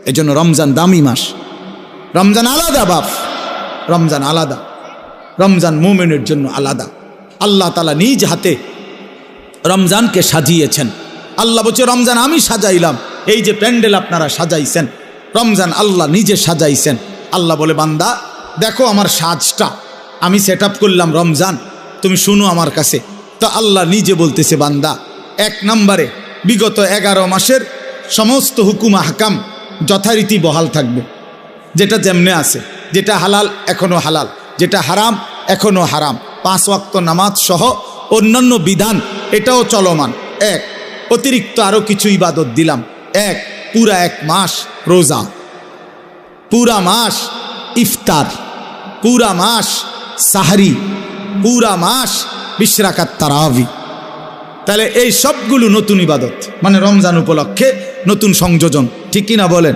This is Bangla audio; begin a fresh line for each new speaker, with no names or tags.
এজন্য রমজান দামি মাস, রমজান আলাদা বাপ, রমজান আলাদা, রমজান মুমিনের জন্য আলাদা। আল্লাহ তাআলা নিজ হাতে রমজানকে সাজিয়েছেন। আল্লাহ বলছে রমজান আমি সাজাইলাম, এই যে প্যান্ডেল আপনারা সাজাইছেন, রমজান আল্লাহ নিজে সাজাইছেন। আল্লাহ বলে বান্দা দেখো আমার সাজটা আমি সেট আপ করলাম, রমজান তুমি শুনো আমার কাছে। তো আল্লাহ নিজে বলতেছে বান্দা, 1 নম্বরে বিগত 11 মাসের সমস্ত হুকুম আহকাম যথারীতি বহাল থাকবে, যেটা যেমনে আছে, যেটা হালাল এখনও হালাল, যেটা হারাম এখনও হারাম, 5 ওয়াক্ত নামাজ সহ অন্যান্য বিধান এটাও চলমান। অতিরিক্ত আরও কিছু ইবাদত দিলাম। পুরা 1 মাস রোজা, পুরা মাস ইফতার, পুরা মাস সাহরি, পুরা মাস 20 রাকাত তারাবি। তাহলে এই সবগুলো নতুন ইবাদত, মানে রমজান উপলক্ষে নতুন সংযোজন, ঠিক কিনা বলেন?